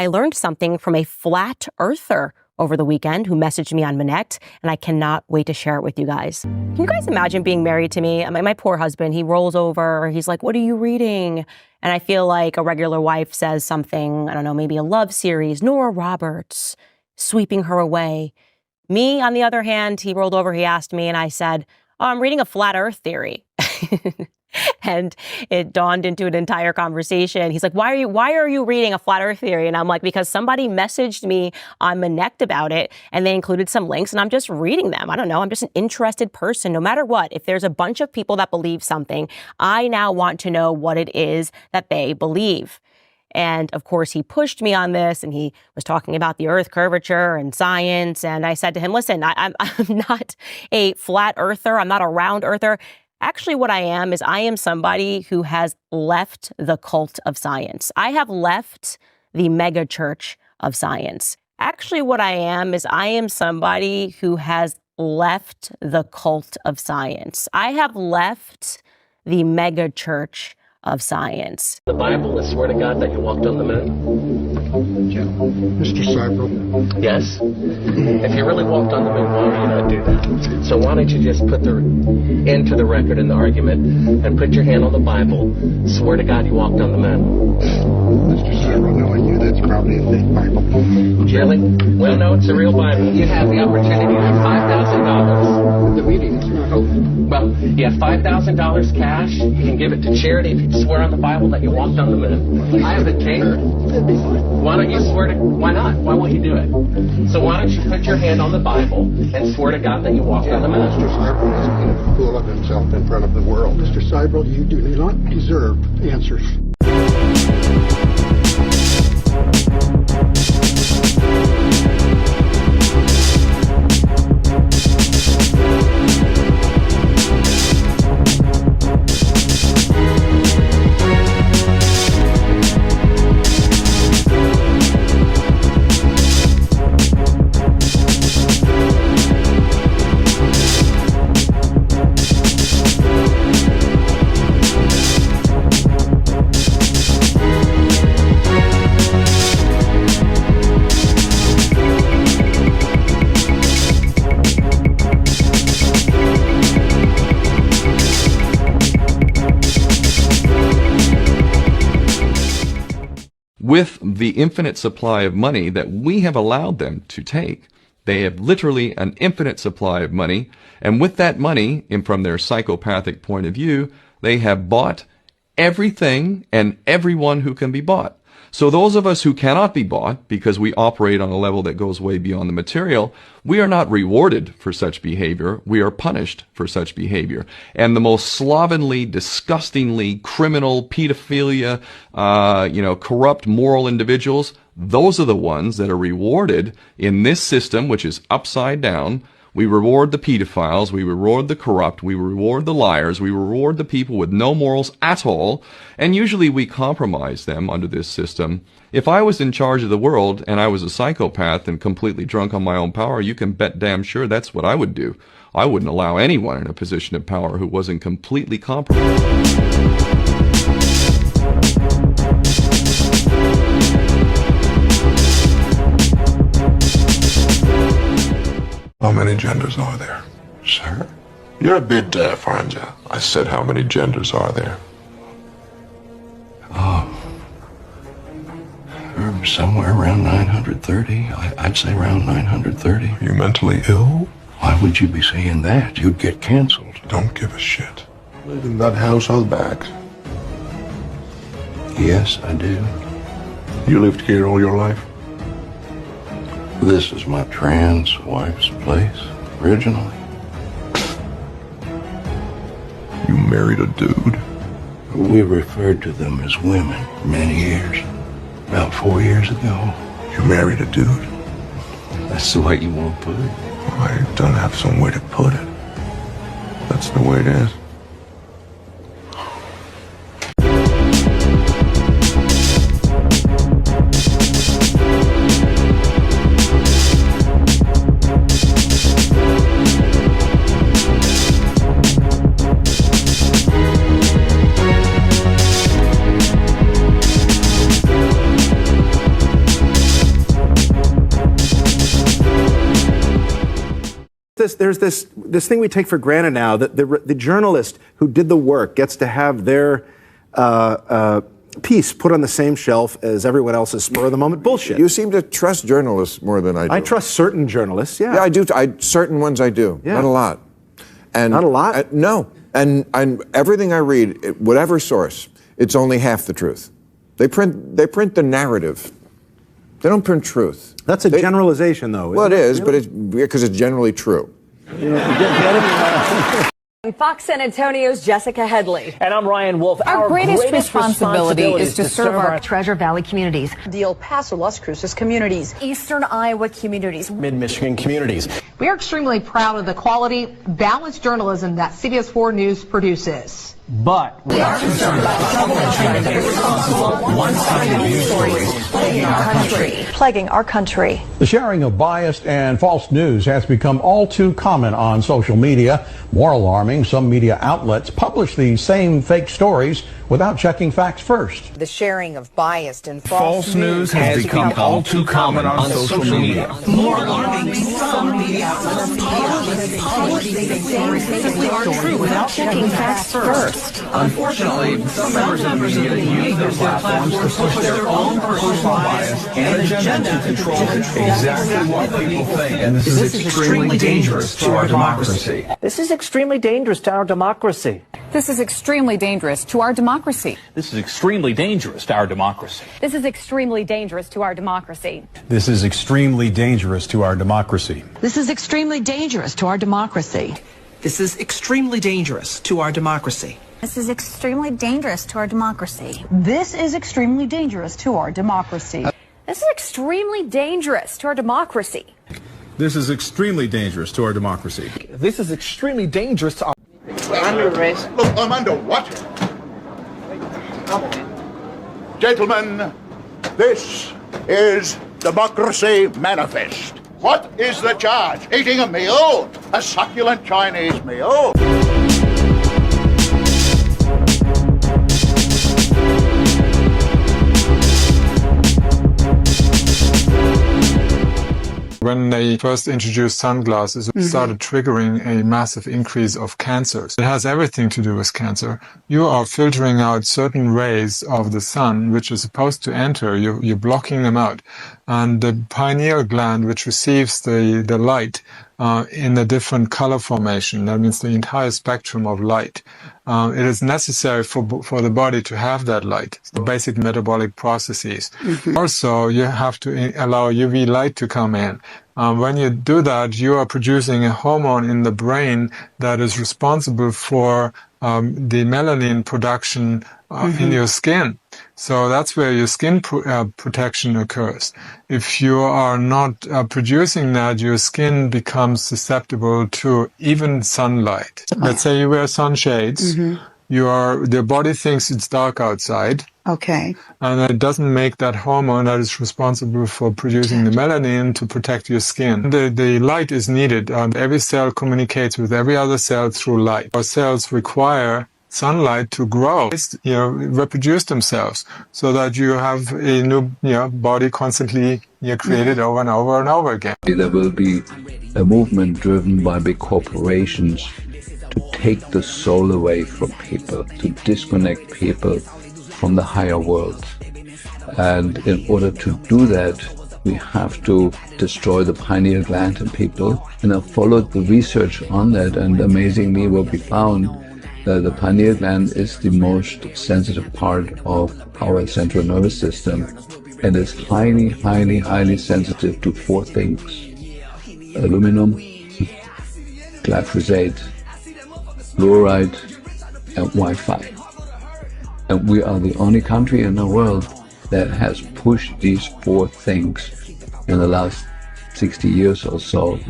I learned something from a flat earther over the weekend who messaged me on Minect, and I cannot wait to share it with you guys. Can you guys imagine being married to me? My poor husband, he rolls over, he's like, "What are you reading?" And I feel like a regular wife says something, I don't know, maybe a love series, Nora Roberts, sweeping her away. Me, on the other hand, he rolled over, he asked me, and I said, "Oh, I'm reading a flat earth theory." And it dawned into an entire conversation. He's like, why are you reading a flat earth theory? And I'm like, because somebody messaged me on Minect about it and they included some links and I'm just reading them. I don't know. I'm just an interested person. No matter what, if there's a bunch of people that believe something, I now want to know what it is that they believe. And of course, he pushed me on this and he was talking about the earth curvature and science. And I said to him, listen, I'm not a flat earther. I'm not a round earther. Actually, what I am is I am somebody who has left the cult of science. I have left the mega church of science. Actually, what I am is I am somebody who has left the cult of science. I have left the mega church of science. The Bible is swear to God that you walked on the moon? Mr. Seibel? Yes? If you really walked on the moon, why would you not do that? So why don't you just put the end to the record in the argument and put your hand on the Bible, swear to God you walked on the moon? Mr. Seibel, knowing you, that's probably a fake Bible. Really? Well, no, it's a real Bible. You have the opportunity to have $5,000. The meeting is not open. Well, you have $5,000 cash. You can give it to charity if you swear on the Bible that you walked on the moon. I have the tape. Why don't you swear to... Why not? Why won't you do it? So why don't you put your hand on the Bible and swear to God that you walked on the moon? Mr. Seibel is being a fool of himself in front of the world. Mr. Seibel, you do not deserve answers. With the infinite supply of money that we have allowed them to take, they have literally an infinite supply of money, and with that money, and from their psychopathic point of view, they have bought everything and everyone who can be bought. So those of us who cannot be bought, because we operate on a level that goes way beyond the material, we are not rewarded for such behavior, we are punished for such behavior. And the most slovenly, disgustingly criminal, pedophilia, corrupt moral individuals, those are the ones that are rewarded in this system, which is upside down. We reward the pedophiles, we reward the corrupt, we reward the liars, we reward the people with no morals at all, and usually we compromise them under this system. If I was in charge of the world and I was a psychopath and completely drunk on my own power, you can bet damn sure that's what I would do. I wouldn't allow anyone in a position of power who wasn't completely compromised. How many genders are there? Sir? You're a bit deaf, aren't you? I said, how many genders are there? Somewhere around 930. I'd say around 930. Are you mentally ill? Why would you be saying that? You'd get canceled. Don't give a shit. Live in that house out back. Yes, I do. You lived here all your life? This is my trans wife's place, originally. You married a dude? We referred to them as women for many years. About 4 years ago. You married a dude? That's the way you want to put it. I don't have some way to put it. That's the way it is. this thing we take for granted now that the journalist who did the work gets to have their piece put on the same shelf as everyone else's spur of the moment bullshit. You seem to trust journalists more than I do. I trust certain journalists. Yeah, Yeah, I do. Certain ones I do. Yeah. Not a lot. And Not a lot? no. And everything I read, whatever source, it's only half the truth. They print the narrative. They don't print truth. That's a generalization, though. Well, it is, but it's because it's generally true. Fox San Antonio's Jessica Headley. And I'm Ryan Wolf. Our greatest responsibility is to serve our Treasure Valley communities, the El Paso, Las Cruces communities, Eastern Iowa communities, Mid-Michigan communities. We are extremely proud of the quality, balanced journalism that CBS 4 News produces. But we are concerned about the trouble and irresponsible, one-sided news stories plaguing our country. The sharing of biased and false news has become all too common on social media. More alarming, some media outlets publish these same fake stories without checking facts first. the sharing of biased and False news has become all too common on social media. More alarming, some media outlets publish these stories simply aren't true without checking facts first. Unfortunately, some members of the media use their platforms to push their own personal bias and agenda to control exactly what people think. And this is extremely dangerous to our democracy. this is extremely dangerous to our democracy. This is extremely dangerous to our democracy. This is extremely dangerous to our democracy. This is extremely dangerous to our democracy. This is extremely dangerous to our democracy. This is extremely dangerous to our democracy. This is extremely dangerous to our democracy. This is extremely dangerous to our democracy. This is extremely dangerous to our democracy. This is extremely dangerous to our democracy. This is extremely dangerous to our democracy. This is extremely dangerous to our... Under arrest. Look, I'm under what? Gentlemen, this is Democracy Manifest. What is the charge? Eating a meal? A succulent Chinese meal? When they first introduced sunglasses, it started triggering a massive increase of cancers. It has everything to do with cancer. You are filtering out certain rays of the sun, which are supposed to enter. You're blocking them out. And the pineal gland, which receives the light in a different color formation, that means the entire spectrum of light, it is necessary for the body to have that light, the basic metabolic processes. Also, you have to allow UV light to come in. When you do that, you are producing a hormone in the brain that is responsible for the melanin production in your skin. So that's where your skin protection occurs. If you are not producing that, your skin becomes susceptible to even sunlight. Let's say you wear sunshades. The body thinks it's dark outside. Okay. And it doesn't make that hormone that is responsible for producing the melanin to protect your skin. The light is needed. Every cell communicates with every other cell through light. Our cells require sunlight to grow, reproduce themselves, so that you have a new body constantly created over and over and over again. There will be a movement driven by big corporations to take the soul away from people, to disconnect people from the higher world. And in order to do that, we have to destroy the pineal gland in people. And I followed the research on that, and amazingly what we found, the pineal gland is the most sensitive part of our central nervous system, and is highly, highly, highly sensitive to 4 things: aluminum, glyphosate, fluoride, and Wi-Fi. And we are the only country in the world that has pushed these 4 things in the last 60 years or so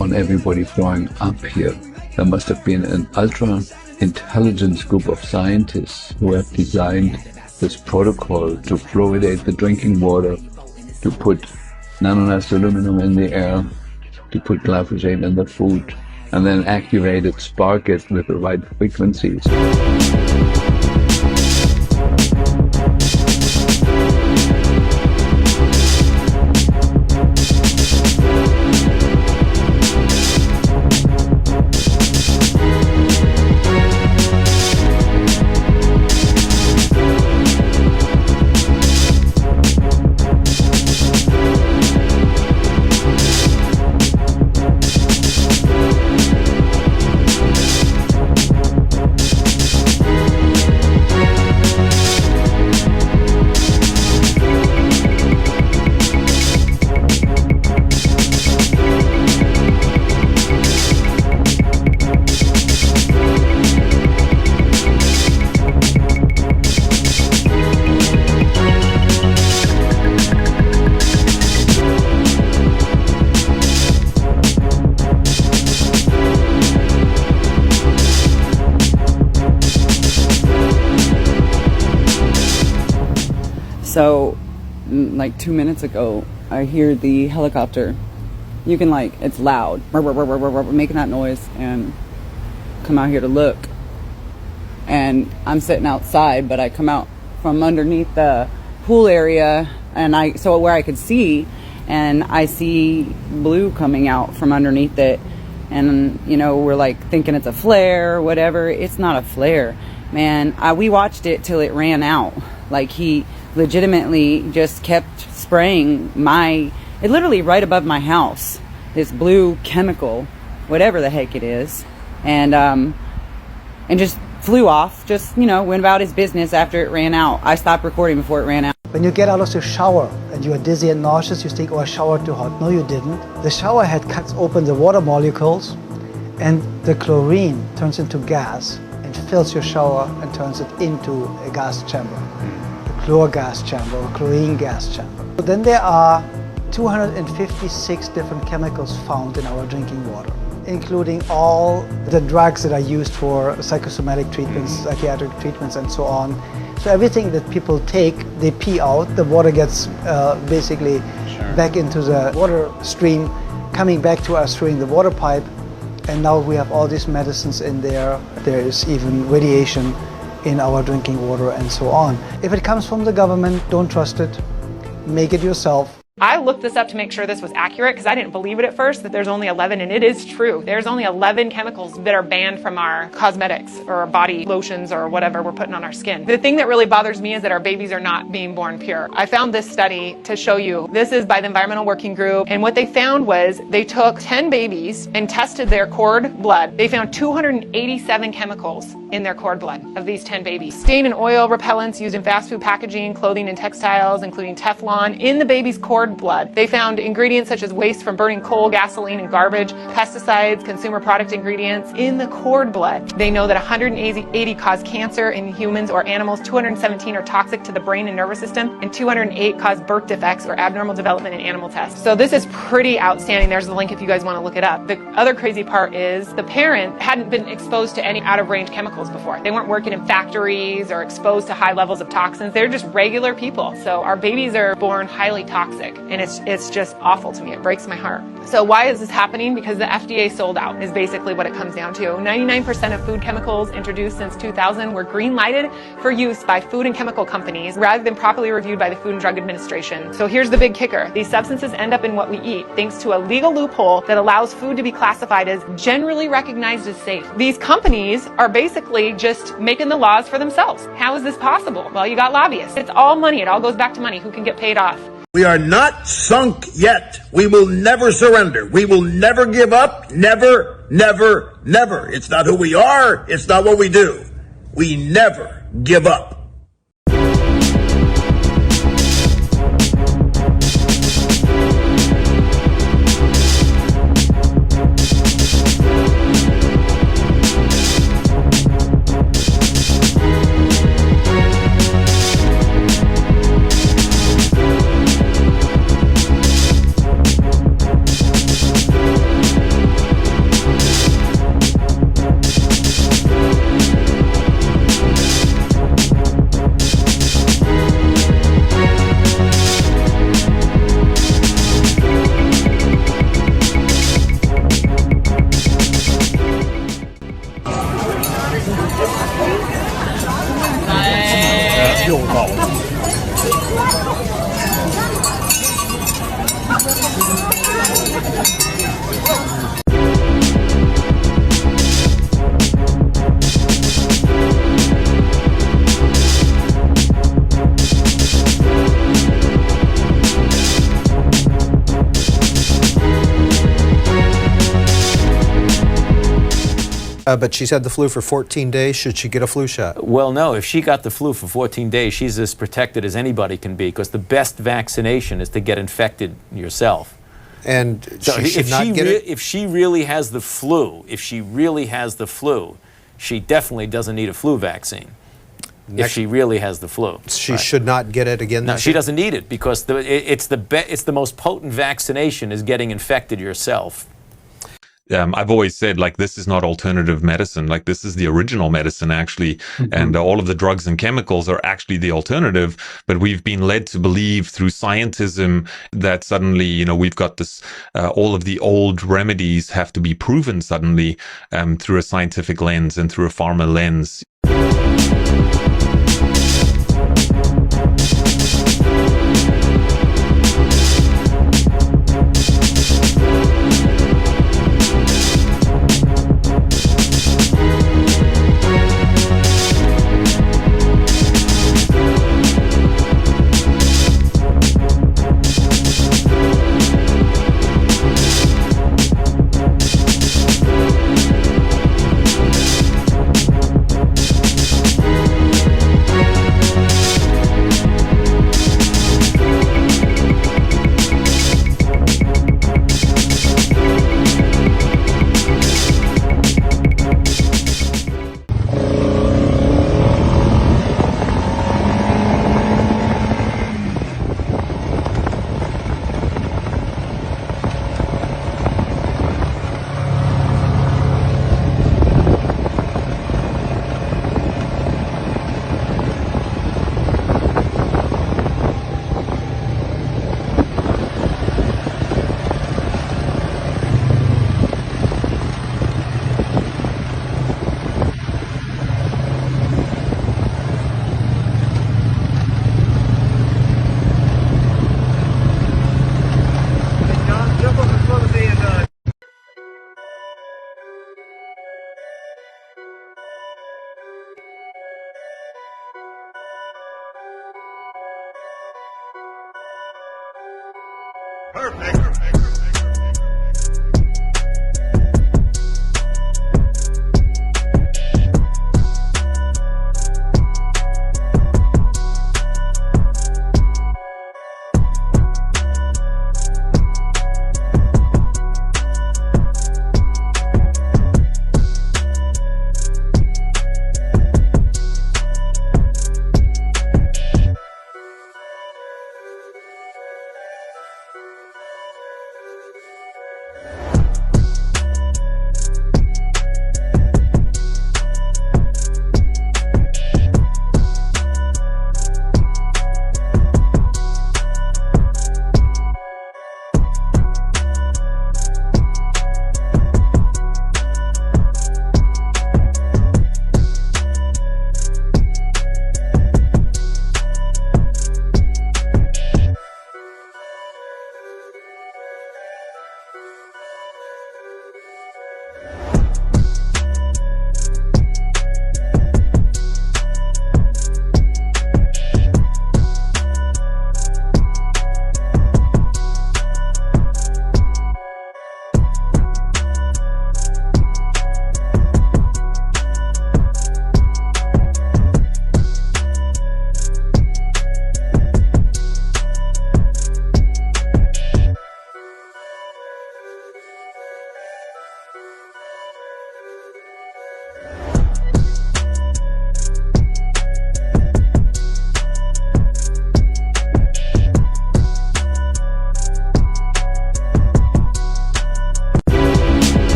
on everybody growing up here. There must have been an ultra-intelligence group of scientists who have designed this protocol to fluoridate the drinking water, to put nanonized aluminum in the air, to put glyphosate in the food, and then activate it, spark it with the right frequencies. So, like 2 minutes ago, I hear the helicopter. You can it's loud, making that noise, and come out here to look. And I'm sitting outside, but I come out from underneath the pool area, and where I could see, and I see blue coming out from underneath it. And, we're thinking it's a flare or whatever. It's not a flare, man. We watched it till it ran out. He legitimately just kept spraying it literally right above my house, this blue chemical, whatever the heck it is. And just flew off, went about his business after it ran out. I stopped recording before it ran out. When you get out of the shower and you are dizzy and nauseous, you think, oh, I showered too hot. No, you didn't. The shower head cuts open the water molecules, and the chlorine turns into gas and fills your shower and turns it into a gas chamber, a chlor gas chamber or chlorine gas chamber. But then there are 256 different chemicals found in our drinking water, including all the drugs that are used for psychosomatic treatments, psychiatric treatments, and so on. So everything that people take, they pee out. The water gets basically back into the water stream, coming back to us through the water pipe. And now we have all these medicines in there. There is even radiation in our drinking water and so on. If it comes from the government, don't trust it. Make it yourself. I looked this up to make sure this was accurate because I didn't believe it at first that there's only 11, and it is true. There's only 11 chemicals that are banned from our cosmetics or our body lotions or whatever we're putting on our skin. The thing that really bothers me is that our babies are not being born pure. I found this study to show you. This is by the Environmental Working Group, and what they found was they took 10 babies and tested their cord blood. They found 287 chemicals in their cord blood of these 10 babies. Stain and oil repellents used in fast food packaging, clothing and textiles, including Teflon, in the baby's cord blood. They found ingredients such as waste from burning coal, gasoline, and garbage, pesticides, consumer product ingredients in the cord blood. They know that 180 cause cancer in humans or animals, 217 are toxic to the brain and nervous system, and 208 cause birth defects or abnormal development in animal tests. So this is pretty outstanding. There's the link if you guys want to look it up. The other crazy part is the parent hadn't been exposed to any out-of-range chemicals before. They weren't working in factories or exposed to high levels of toxins. They're just regular people. So our babies are born highly toxic, and it's just awful to me. It breaks my heart. So why is this happening? Because the FDA sold out is basically what it comes down to. 99% of food chemicals introduced since 2000 were green lighted for use by food and chemical companies rather than properly reviewed by the Food and Drug Administration. So here's the big kicker. These substances end up in what we eat thanks to a legal loophole that allows food to be classified as generally recognized as safe. These companies are basically just making the laws for themselves. How is this possible? Well, you got lobbyists. It's all money. It all goes back to money. Who can get paid off? We are not sunk yet. We will never surrender. We will never give up. Never, never, never. It's not who we are. It's not what we do. We never give up. But she's had the flu for 14 days. Should she get a flu shot? Well, no. If she got the flu for 14 days, she's as protected as anybody can be, because the best vaccination is to get infected yourself. And so she should not get it? If she really has the flu, she definitely doesn't need a flu vaccine. If she really has the flu. She should not get it again No, this she year? doesn't need it, because it's the most potent vaccination is getting infected yourself. I've always said, like, this is not alternative medicine. Like, this is the original medicine, actually. And all of the drugs and chemicals are actually the alternative. But we've been led to believe through scientism that suddenly, you know, we've got this, all of the old remedies have to be proven suddenly through a scientific lens and through a pharma lens.